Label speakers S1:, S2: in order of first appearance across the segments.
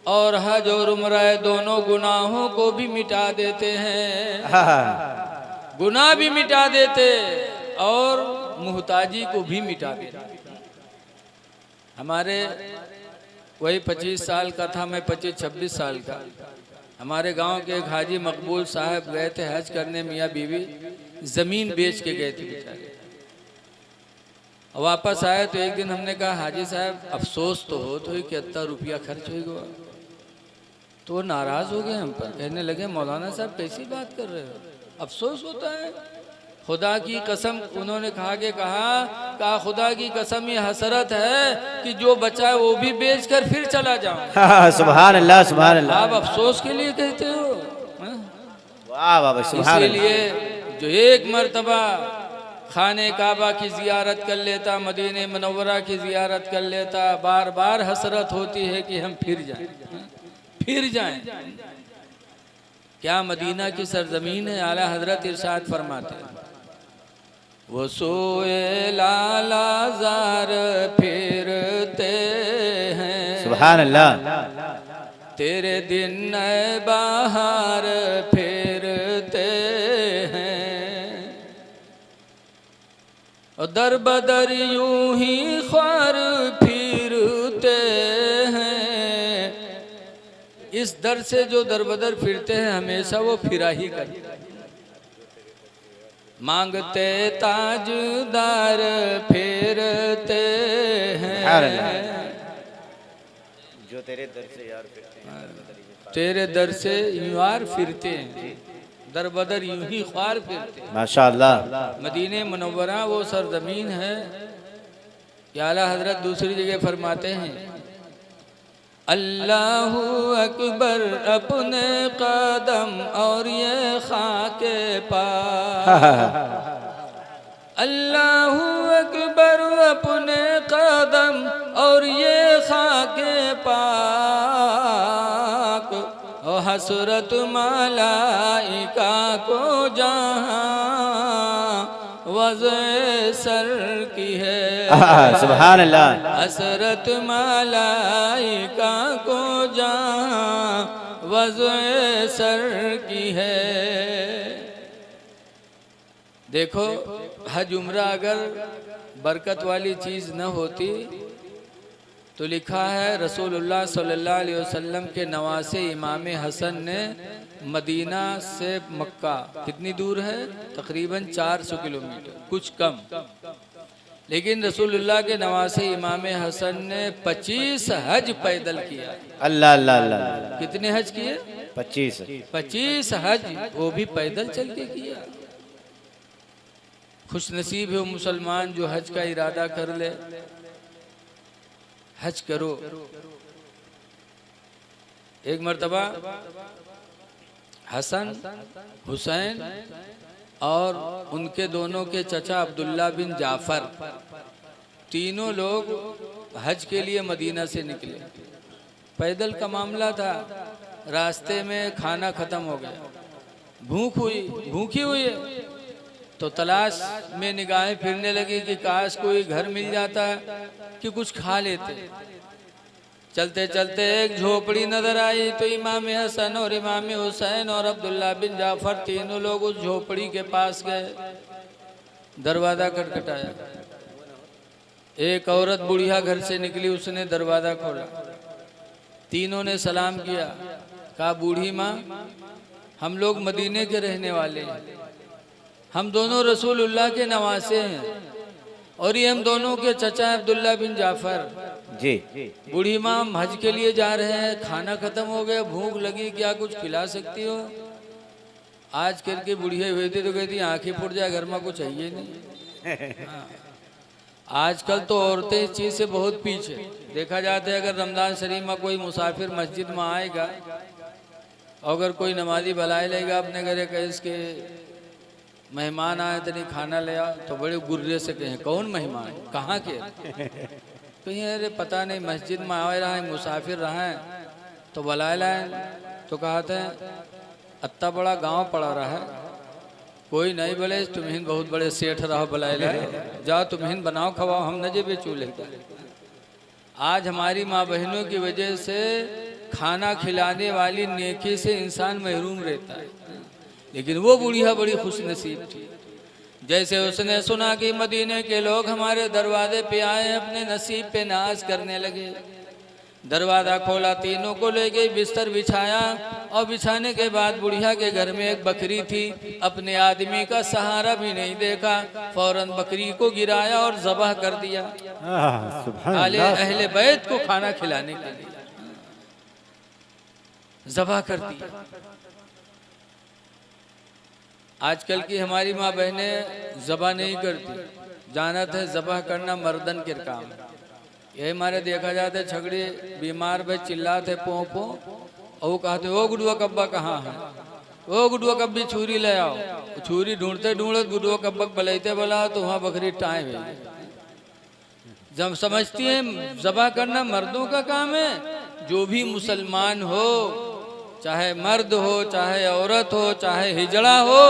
S1: और हज और उम्रा दोनों गुनाहों को भी मिटा देते हैं, गुनाह भी मिटा देते और मुहताजी को भी मिटा देते। हमारे वही 25 साल का था, मैं 25-26 साल का। हमारे गांव के एक हाजी मकबूल साहब गए थे हज करने, मियाँ बीवी जमीन बेच के गए थे बेचारे। वापस आए तो एक दिन हमने कहा हाजी साहब अफसोस तो हो तो कि इतना रुपया खर्च हो गया। तो वो नाराज हो गए हम पर, कहने लगे मौलाना साहब कैसी बात कर रहे हो, अफसोस होता है? खुदा की कसम, उन्होंने कहा खुदा की कसम ये हसरत है कि जो बचा है वो भी बेचकर फिर चला जाऊं।
S2: सुभान अल्लाह सुभान अल्लाह।
S1: आप अफसोस के लिए कहते हो?
S2: वाह वाह सुभान अल्लाह।
S1: इसीलिए जो एक मर्तबा खाने काबा की जियारत कर लेता, मदीने मुनव्वरा की जियारत कर लेता, बार बार हसरत होती है कि हम फिर जाएं। क्या मदीना की सरजमीन है। आला हजरत इरशाद फरमाते हैं वो सोए लालाज़ार फिरते हैं, सुभान अल्लाह, तेरे दिन बाहर फिरते हैं, और दर बदर यूं ही ख्वार फिरते हैं। इस दर से जो दर बदर फिरते हैं हमेशा वो फिरा ही करते, मांगते ताजदार फिरते हैं, जो तेरे दर से यार फिरते हैं, तेरे दर से यार फिरते हैं, दर बदर यूं ही ख्वार फिरते हैं।
S2: माशाअल्लाह।
S1: मदीने मुनव्वरा वो सरजमीन है कि आला हजरत दूसरी जगह फरमाते हैं अल्लाहू अकबर अपने कदम और ये खाके पाक, अल्लाहू अकबर अपने कदम और ये खाके पाक, और हसरत मलाइका को जहाँ वज़े सर की है,
S2: सुभान अल्लाह,
S1: हसरत मलाइका को जहाँ वज़े सर की है। देखो हज उम्रा अगर बरकत वाली चीज़ न होती तो लिखा है रसूलुल्लाह सल्लल्लाहु अलैहि वसल्लम के नवासे इमाम हसन ने मदीना से मक्का कितनी दूर है, तकरीबन 400 किलोमीटर कुछ कम, लेकिन रसूलुल्लाह के नवासे इमाम हसन ने 25 हज पैदल किया।
S2: अल्लाह अल्लाह अल्लाह।
S1: कितने हज किए? 25 हज, वो भी पैदल चल के किया। खुश नसीब है वो मुसलमान जो हज का इरादा कर ले। हज करो। एक मर्तबा हसन, हुसैन और उनके दोनों के चचा अब्दुल्ला बिन जाफर, तीनों लोग हज के लिए मदीना से निकले। पैदल का मामला था, रास्ते में खाना खत्म हो गया, भूखी हुई तो तलाश में निगाहें फिरने लगी कि काश कोई घर मिल जाता है कि कुछ खा लेते। चलते चलते एक झोपड़ी नजर आई तो इमाम हसन और इमाम हुसैन और अब्दुल्ला बिन जाफर तीनों लोग उस झोपड़ी के पास गए। दरवाजा खटखटाया, एक औरत बुढ़िया घर से निकली, उसने दरवाजा खोला, तीनों ने सलाम किया, कहा बूढ़ी माँ हम लोग मदीने के रहने वाले हैं, हम दोनों रसूलुल्लाह के नवासे हैं और ये हम दोनों के चचा अब्दुल्ला बिन जाफर
S2: जी।
S1: बूढ़ी माँ हज के लिए जा रहे हैं, खाना खत्म हो गया, भूख लगी, क्या कुछ खिला सकती हो? आज करके बुढ़िया हुई थी तो कहती आंखें फूट जाए, घर में कुछ चाहिए नहीं। हाँ। आजकल तो औरतें इस चीज़ से बहुत पीछे देखा जाता है। अगर रमजान शरीफ में कोई मुसाफिर मस्जिद में आएगा, अगर कोई नमाजी बुलाए लेगा अपने घर का, इसके मेहमान आए तो नहीं खाना ले आओ, तो बड़े गुर्रे से कहें कौन मेहमान, कहाँ के? कहीं अरे पता नहीं मस्जिद में आए रहा है, मुसाफिर रहा है तो बुलाए लाए। तो कहते हैं अत्ता बड़ा गांव पड़ा रहा है, कोई नहीं बोले तुम्हें बहुत बड़े सेठ रहो बुलाए लाए, जाओ तुम्हें बनाओ खवाओ, हम न जेबे चूल्हे का। आज हमारी माँ बहनों की वजह से खाना खिलाने वाली नेकी से इंसान महरूम रहता है, लेकिन वो बुढ़िया बड़ी खुश नसीब थी। जैसे उसने सुना कि मदीने के लोग हमारे दरवाजे पे आए, अपने नसीब पे नाज करने लगे। दरवाज़ा खोला, तीनों को ले गई, बिस्तर बिछाया और बिछाने के बाद बुढ़िया के घर में एक बकरी थी। अपने आदमी का सहारा भी नहीं देखा, फौरन बकरी को गिराया और ज़बह कर दिया अहले बैत को खाना खिलाने के लिए। ज़बह कर दिया। आजकल की हमारी माँ बहनें ज़बह नहीं करती, जानत है ज़बह करना मर्दन के काम। यही हमारे देखा जाता है, छगड़ी बीमार भाई चिल्लाते पो पो, और वो कहते ओ गुडुआ कब्बा कहाँ है, ओ गुडुआ कब्बी छुरी ले आओ। छुरी ढूंढते ढूंढते गुडुआ कब्बक बलैते बोला तो वहाँ बकरी टाए हुई। जब समझती है ज़बह करना मर्दों का काम है, जो भी मुसलमान हो, चाहे मर्द हो, चाहे औरत हो, चाहे हिजड़ा हो,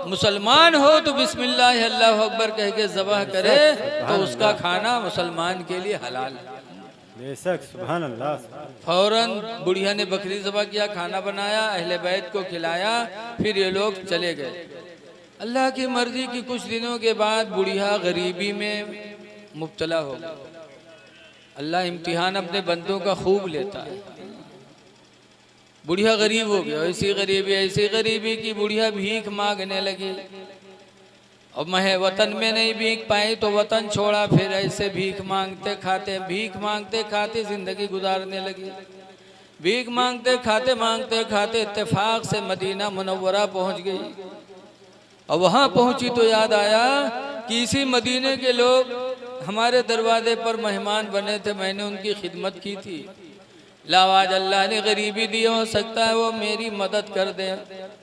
S1: मुसलमान हो तो बिस्मिल्लाह अल्लाह अकबर कह के ज़बह करे तो उसका खाना मुसलमान के लिए हलाल है।
S3: बेशक, सुभान अल्लाह।
S1: फौरन बुढ़िया ने बकरी ज़बह किया, खाना बनाया, अहले बैत को खिलाया, फिर ये लोग चले गए। अल्लाह की मर्जी की कुछ दिनों के बाद बुढ़िया गरीबी में मुब्तला हो गई। अल्लाह इम्तिहान अपने बंदों का खूब लेता है। बुढ़िया गरीब हो गया, ऐसी गरीबी की बुढ़िया भीख मांगने लगी। और महे वतन में नहीं भीख पाई तो वतन छोड़ा, फिर ऐसे भीख मांगते खाते जिंदगी गुजारने लगी। भीख मांगते खाते इत्तेफाक से मदीना मुनव्वरा पहुंच गई। और वहां पहुंची तो याद आया कि इसी मदीने के लोग हमारे दरवाजे पर मेहमान बने थे, मैंने उनकी खिदमत की थी। लावाज अल्लाह ने गरीबी दी, हो सकता है वो मेरी मदद कर दे।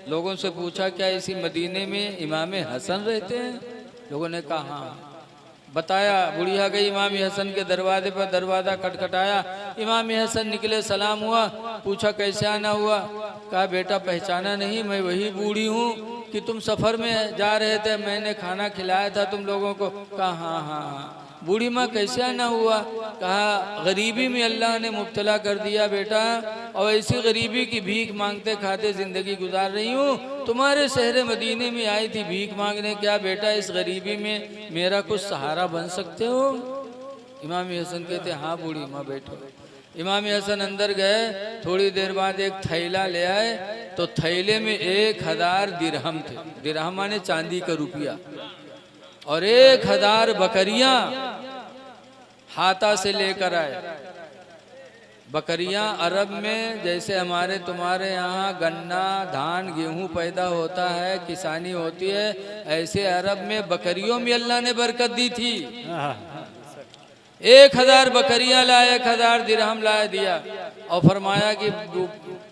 S1: लोगों से पूछा क्या इसी मदीने में इमाम हसन रहते हैं? लोगों ने कहा हाँ। बताया, बुढ़िया गई इमाम हसन के दरवाजे पर, दरवाज़ा खटखटाया, इमाम हसन निकले, सलाम हुआ, पूछा कैसे आना हुआ? कहा बेटा पहचाना नहीं, मैं वही बूढ़ी हूँ कि तुम सफ़र में जा रहे थे, मैंने खाना खिलाया था तुम लोगों को। कहा हाँ हाँ हाँ। बूढ़ी माँ कैसे आना हुआ? कहा गरीबी में अल्लाह ने मुब्तला कर दिया बेटा, और ऐसी गरीबी की भीख मांगते खाते ज़िंदगी गुजार रही हूँ। तुम्हारे शहर मदीने में आई थी भीख मांगने, क्या बेटा इस गरीबी में मेरा कुछ सहारा बन सकते हो? इमाम हसन कहते हाँ बूढ़ी माँ बैठो। इमाम हसन अंदर गए, थोड़ी देर बाद एक थैला ले आए, तो थैले में 1000 दिरहम थे। दिरहम माने चांदी का रुपया, और 1000 बकरियां हाथा से लेकर आए। बकरियां अरब में जैसे हमारे तुम्हारे यहाँ गन्ना धान गेहूं पैदा होता है, किसानी होती है, ऐसे अरब में बकरियों में अल्लाह ने बरकत दी थी। 1000 बकरियां लाए, 1000 दिरहम ला दिया, और फरमाया कि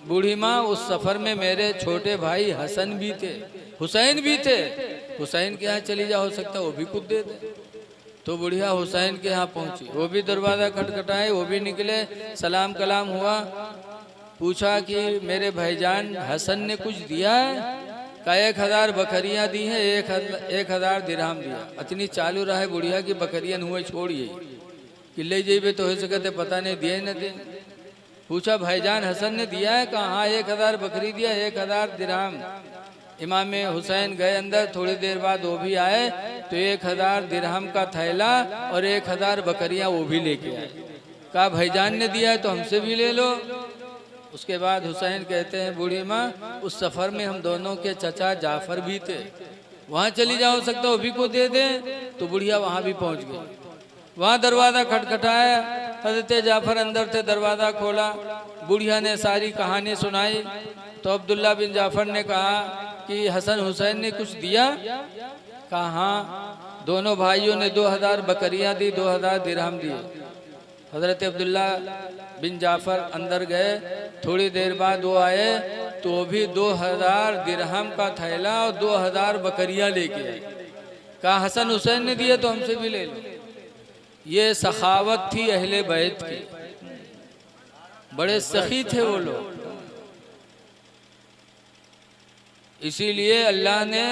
S1: बूढ़ी माँ उस सफ़र में मेरे छोटे भाई हसन भी थे, हुसैन भी थे, हुसैन के यहाँ चली जा, हो सकता है वो भी कुछ दे दे। तो बुढ़िया हुसैन के यहाँ पहुंची, वो भी दरवाज़ा खटखटाए, वो भी निकले, सलाम कलाम हुआ, पूछा कि मेरे भाईजान हसन ने कुछ दिया है? का 1000 बकरियां दी हैं, 1000 दिरहम दिया। इतनी चालू रहा है बुढ़िया की बकरियां हुए छोड़िए कि ले जाइए तो हो सकते पता नहीं दिए न दे। पूछा भाईजान हसन ने दिया है? कहा हाँ 1000 बकरी दिया, 1000 दिरहम। इमाम हुसैन गए अंदर, थोड़ी देर बाद वो भी आए, तो 1000 दिरहम का थैला और 1000 बकरियां वो भी लेके आए। कहा भाईजान ने दिया है तो हमसे भी ले लो। उसके बाद हुसैन कहते हैं बूढ़ी माँ उस सफ़र में हम दोनों के चचा जाफर भी थे, वहाँ चली जाओ, सकता वो भी को दे दे। तो बुढ़िया वहाँ भी पहुँच गई, वहाँ दरवाज़ा खटखटाया, हज़रत जाफर अंदर थे, दरवाज़ा खोला, बुढ़िया ने सारी कहानी सुनाई। तो अब्दुल्ला बिन जाफर ने कहा कि हसन हुसैन ने कुछ दिया? कहा हाँ, दोनों भाइयों ने 2000 बकरियां दी, 2000 दिरहम दिए। हज़रत अब्दुल्ला बिन जाफर अंदर गए, थोड़ी देर बाद वो आए, तो वो भी 2000 दिरहम का थैला और 2000 बकरियां लेके आए। कहा हसन हुसैन ने दिए तो हमसे भी ले लो। ये सखावत थी अहले बैत की, बड़े सखी थे वो लोग। इसीलिए अल्लाह ने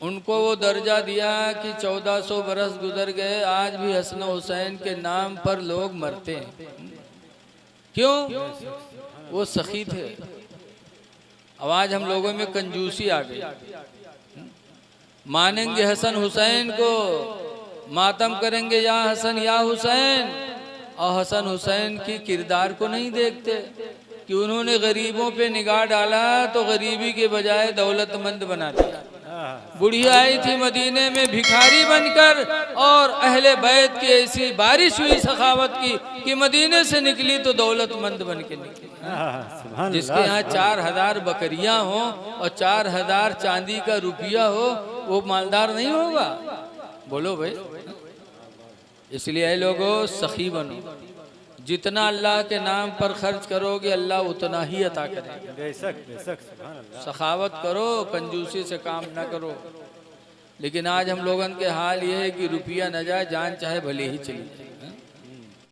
S1: उनको वो दर्जा दिया कि 1400 बरस गुजर गए, आज भी हसन हुसैन के नाम पर लोग मरते हैं। क्यों? वो सखी थे। अब आज हम लोगों में कंजूसी आ गई। मानेंगे हसन हुसैन को, मातम करेंगे या हसन या हुसैन, और हसन हुसैन की किरदार को नहीं देखते कि उन्होंने गरीबों पे निगाह डाला तो गरीबी के बजाय दौलतमंद बना दिया। बुढ़िया आई थी मदीने में भिखारी बनकर, और अहले बैत की ऐसी बारिश हुई सखावत की कि मदीने से निकली तो दौलतमंद बन के निकली।
S3: सुभान
S1: जिसके यहाँ 4000 बकरियां हो और 4000 चांदी का रुपया हो, वो मालदार नहीं होगा? बोलो भाई। इसलिए ऐ लोगों, सखी बनो। जितना अल्लाह के नाम पर खर्च करोगे अल्लाह उतना ही अता करेगा।
S3: बेशक बेशक सुभान अल्लाह।
S1: सखावत करो, कंजूसी से काम न करो। लेकिन आज हम लोगन के हाल ये है कि रुपया न जाए, जान चाहे भले ही चली जाए।